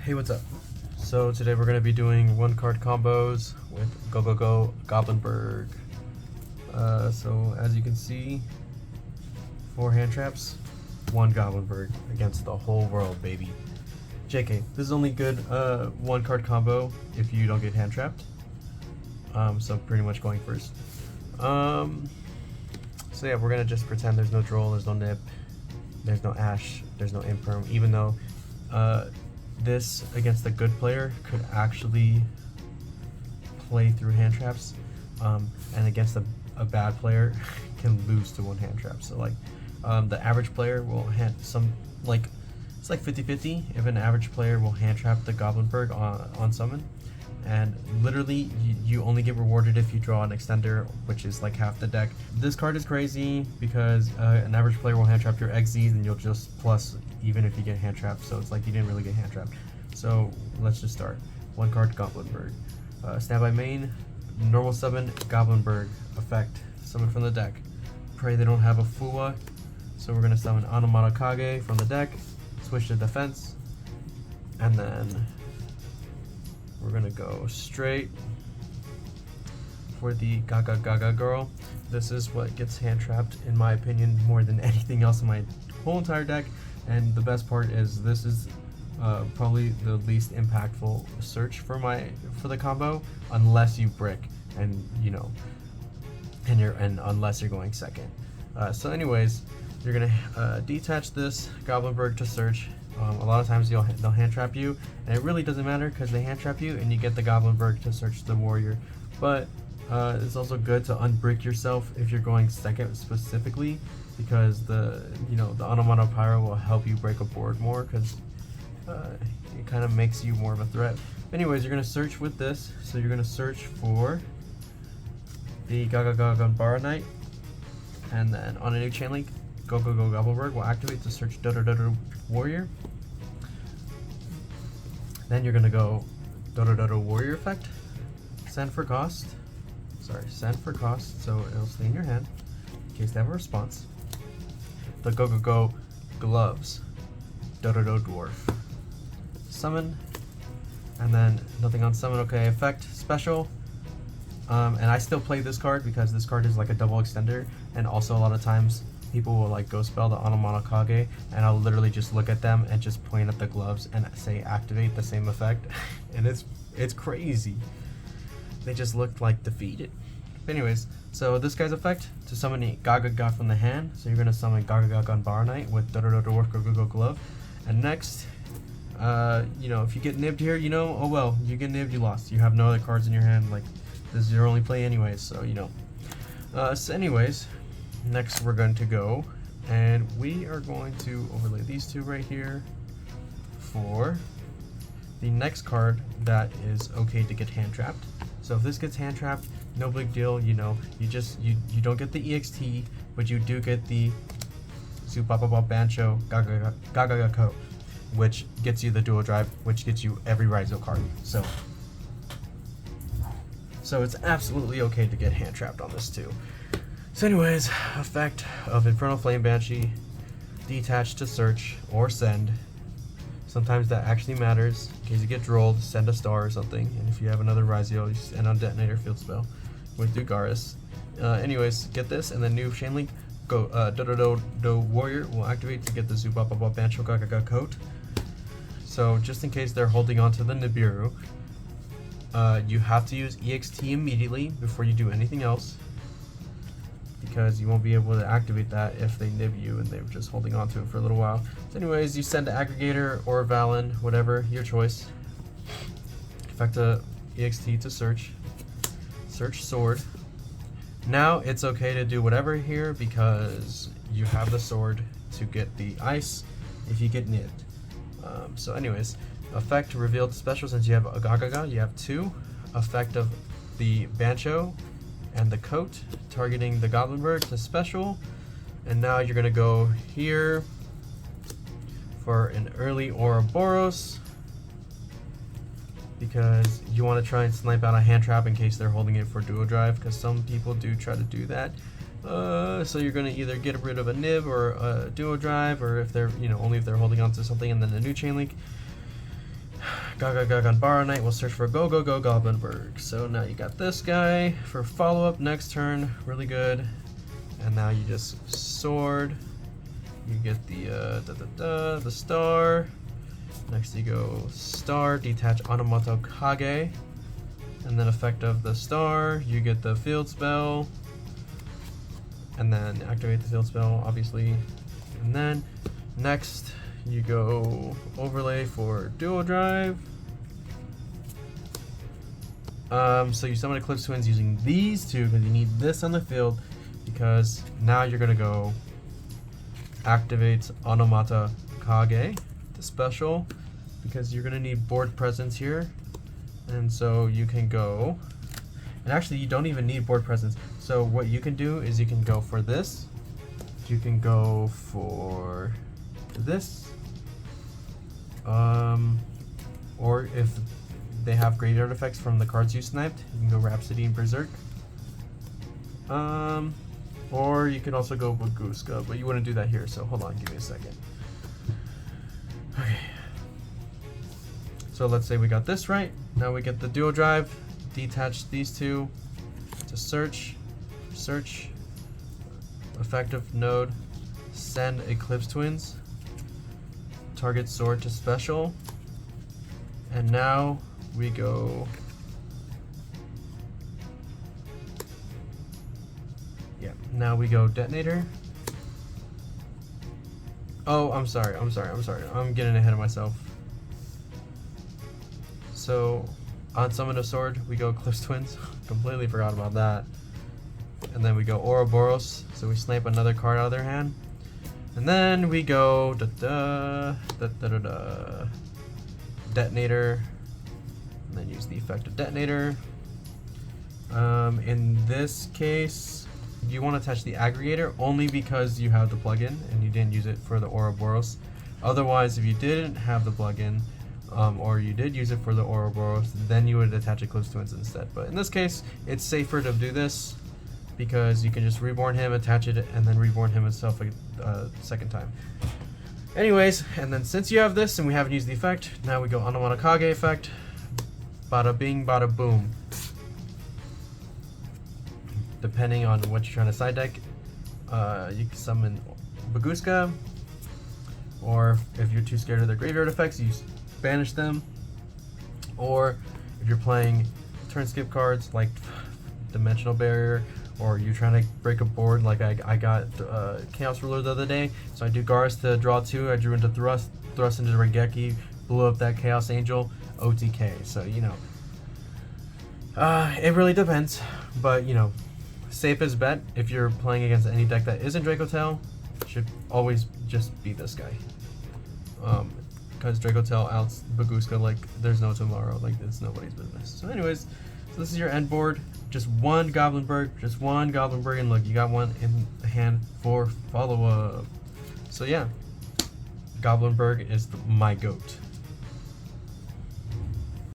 Hey, what's up? So today we're going to be doing one card combos with Gogogo Goblindbergh. So as you can see, 4 hand traps, 1 Goblindbergh against the whole world, baby. JK, this is only good one card combo if you don't get hand trapped. So pretty much going first. So yeah, we're gonna just pretend there's no Droll, there's no Nib, there's no Ash, there's no Imperm, even though this against a good player could actually play through hand traps, and against a bad player can lose to 1 hand trap. So like the average player will hand some, like it's like 50-50 if an average player will hand trap the Goblindbergh on summon, and literally you only get rewarded if you draw an extender, which is like half the deck. This card is crazy because an average player will hand trap your XZs and you'll just plus even if you get hand trapped, so it's like you didn't really get hand trapped. So let's just start. 1 card Goblindbergh. Standby main, normal summon Goblindbergh effect, summon from the deck. Pray they don't have a Fuwa, so we're gonna summon Onomat from the deck, switch to defense, and then we're gonna go straight for the Gaga girl. This is what gets hand trapped in my opinion more than anything else in my whole entire deck, and the best part is this is probably the least impactful search for the combo, unless you brick and you know and unless you're going second. So anyways, you're gonna detach this Goblindbergh to search. A lot of times they'll hand trap you, and it really doesn't matter because they hand trap you and you get the Goblindbergh to search the warrior. But it's also good to unbrick yourself if you're going second specifically, because the Onomat Pyro will help you break a board more, because it kind of makes you more of a threat. Anyways, you're gonna search with this, so you're gonna search for the Gogogo Knight, and then on a new chain link, Gogogo Goblindbergh will activate to search Dodo Warrior. Then you're gonna go Dodo Warrior effect, send for cost, so it'll stay in your hand in case they have a response. The Gogogo Gloves, Dodo Dwarf, summon, and then nothing on summon. Okay, effect special. And I still play this card because this card is like a double extender, and also a lot of times people will like go spell the Onomat, and I'll literally just look at them and just point at the gloves and say activate the same effect, and it's crazy. They just looked like defeated. But anyways, so this guy's effect to summon a Gaga from the hand. So you're gonna summon Gaga Knight with Dodo Dwarf Gogogo Glove, and next, if you get nibbed here, oh well, you get nibbed, you lost. You have no other cards in your hand. Like, this is your only play anyways, so so anyways, next we're going to go and we are going to overlay these 2 right here for the next card that is okay to get hand trapped. So if this gets hand trapped, no big deal, you don't get the EXT, but you do get the Zubababa Bancho Gagago, which gets you the dual drive, which gets you every Ryzeal card. So it's absolutely okay to get hand trapped on this too. So anyways, effect of Infernal Flame Banshee, detach to search or send. Sometimes that actually matters. In case you get drolled, send a star or something. And if you have another Ryzeal, you send on detonator field spell with Dugaris. Anyways, get this, and then new chain link, go Dodo Warrior will activate to get the Zubababa Bancho Gaga coat. So just in case they're holding on to the Nibiru, you have to use EXT immediately before you do anything else, because you won't be able to activate that if they nib you and they're just holding on to it for a little while. So anyways, you send to Aggregator or Valen, whatever, your choice. Effect a EXT to search sword. Now it's okay to do whatever here because you have the sword to get the ice if you get nibbed. So anyways, effect revealed special, since you have a Gaga, you have 2. Effect of the Bancho and the coat, targeting the Goblindbergh to special. And now you're gonna go here for an early Ouroboros, because you want to try and snipe out a hand trap in case they're holding it for duo drive, because some people do try to do that. So you're going to either get rid of a nib or a duo drive, or if they're, only if they're holding on to something, and then a new chain link. on Borrow Night, we'll search for Gogogo Goblindbergh. So now you got this guy for follow-up next turn, really good. And now you just sword. You get the star. Next you go star, detach Onomat Kage. And then effect of the star, you get the field spell. And then activate the field spell, obviously. And then next you go overlay for dual drive. So you summon Eclipse Twins using these two because you need this on the field, because now you're gonna go activate Onomat Kage, the special, because you're gonna need board presence here. And so you can go, and actually you don't even need board presence. So what you can do is you can go for this, you can go for this, or if they have graveyard effects from the cards you sniped, you can go Rhapsody and Berserk. Or you can also go Baguska, but you wouldn't do that here, so hold on, give me a second. Okay. So let's say we got this right. Now we get the dual drive, detach these two to search, effective node, send Eclipse Twins, target sword to special, and now we go, now we go detonator. Oh, I'm sorry, I'm getting ahead of myself. So on summon a sword, we go Eclipse Twins. Completely forgot about that. And then we go Ouroboros, so we snipe another card out of their hand. And then we go detonator, and then use the effect of detonator. In this case, you want to attach the aggregator only because you have the plugin and you didn't use it for the Ouroboros. Otherwise, if you didn't have the plugin, or you did use it for the Ouroboros, then you would attach Eclipse Twins instead. But in this case, it's safer to do this because you can just reborn him, attach it, and then reborn him itself a second time. Anyways, and then since you have this and we haven't used the effect, now we go Onomat Kage effect. Bada bing, bada boom. Depending on what you're trying to side deck, you can summon Baguska, or if you're too scared of their graveyard effects, you banish them. Or if you're playing turn skip cards like Dimensional Barrier, or you're trying to break a board like I got Chaos Ruler the other day, so I do Gars to draw 2, I drew into Thrust into the Regeki, blew up that Chaos Angel, OTK. So, you know, it really depends, but, you know, safest bet if you're playing against any deck that isn't Dracotail should always just be this guy. Because Dracotail outs Baguska like there's no tomorrow, like it's nobody's business. So anyways, so this is your end board. Just one Goblindbergh, and look, you got one in hand for follow-up. So yeah, Goblindbergh is my GOAT.